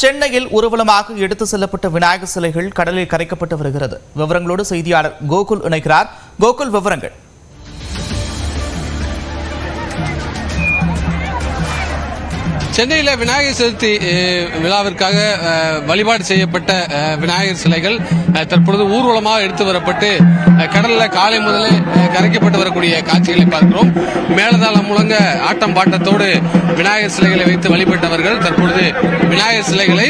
சென்னையில் ஊர்வலமாக எடுத்து செல்லப்பட்ட விநாயகர் சிலைகள் கடலில் கரைக்கப்பட்டு வருகிறது. விவரங்களோடு செய்தியாளர் கோகுல் இணைக்கிறார். கோகுல், விவரங்கள். சென்னையில் விநாயகர் சதுர்த்தி விழாவிற்காக வழிபாடு செய்யப்பட்ட விநாயகர் சிலைகள் தற்பொழுது ஊர்வலமாக எடுத்து வரப்பட்டு கடலில் காலை முதலே கரைக்கப்பட்டு வரக்கூடிய காட்சிகளை பார்க்கிறோம். மேலதாளம் முழங்க ஆட்டம் பாட்டத்தோடு விநாயகர் சிலைகளை வைத்து வழிபட்டவர்கள் தற்பொழுது விநாயகர் சிலைகளை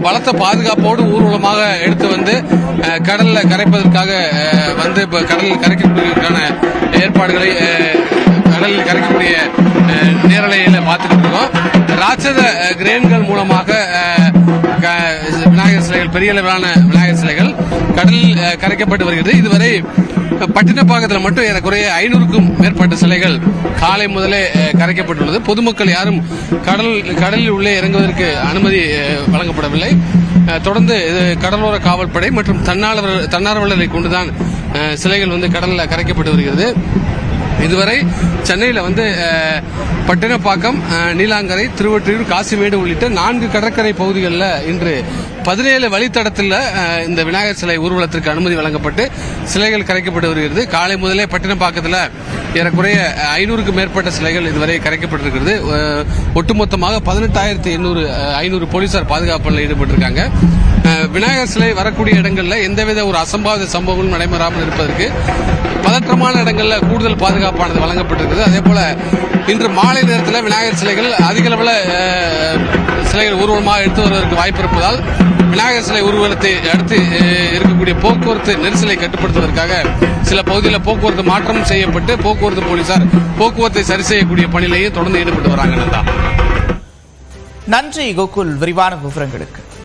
பலத்த பாதுகாப்போடு ஊர்வலமாக எடுத்து வந்து கடலில் கரைப்பதற்காக வந்து கடலில் கரைக்கப்படுவதற்கான ஏற்பாடுகளை கடலில் கரைக்கக்கூடிய நேரலையில பார்த்துக்கிட்டு இருக்கோம். ராட்சத கிரேன்கள் மூலமாக விநாயகர் சிலைகள், பெரிய அளவிலான விநாயகர் சிலைகள் கடலில் கரைக்கப்பட்டு வருகிறது. இதுவரை பட்டினப்பாக்கத்தில் மட்டும் ஏறக்குறைய 500க்கும் மேற்பட்ட சிலைகள் காலை முதலே கரைக்கப்பட்டுள்ளது. பொதுமக்கள் யாரும் கடலில் உள்ளே இறங்குவதற்கு அனுமதி வழங்கப்படவில்லை. தொடர்ந்து கடலோர காவல்படை மற்றும் தன்னார்வலரை கொண்டுதான் சிலைகள் வந்து கடலில் கரைக்கப்பட்டு வருகிறது. இதுவரை சென்னையில் வந்து பட்டினப்பாக்கம், நீலாங்கரை, திருவொற்றியூர், காசிமேடு உள்ளிட்ட 4 கடற்கரை பகுதிகளில் இன்று 17 வழித்தடத்தில் இந்த விநாயகர் சிலை ஊர்வலத்திற்கு அனுமதி வழங்கப்பட்டு சிலைகள் கரைக்கப்பட்டு வருகிறது. காலை முதலே பட்டினப்பாக்கத்தில் ஏறக்குறைய 500க்கும் மேற்பட்ட சிலைகள் இதுவரை கரைக்கப்பட்டிருக்கிறது. ஒட்டுமொத்தமாக 18,500 போலீசார் பாதுகாப்பில் ஈடுபட்டிருக்காங்க. விநாயகர் சிலை வரக்கூடிய இடங்களில் எந்தவித ஒரு அசம்பாவித சம்பவங்களும் நடைபெறாமல் இருப்பதற்கு பதற்றமான இடங்களில் கூடுதல் பாதுகாப்பானது வழங்கப்பட்டிருக்கிறது. அதே போல இன்று மாலை நேரத்தில் விநாயகர் சிலைகள் அதிக அளவில் சிலைகள் ஊர்வலமாக எடுத்து வருவதற்கு வாய்ப்பு இருப்பதால் விநாயகர் சிலை ஊர்வலத்தை அடுத்து இருக்கக்கூடிய போக்குவரத்து நெரிசலை கட்டுப்படுத்துவதற்காக சில பகுதியில் போக்குவரத்து மாற்றம் செய்யப்பட்டு போக்குவரத்து போலீசார் போக்குவரத்தை சரி செய்யக்கூடிய பணியிலேயே தொடர்ந்து ஈடுபட்டு வராங்க. நன்றி கோகுல், விரிவான விவரங்களுக்கு.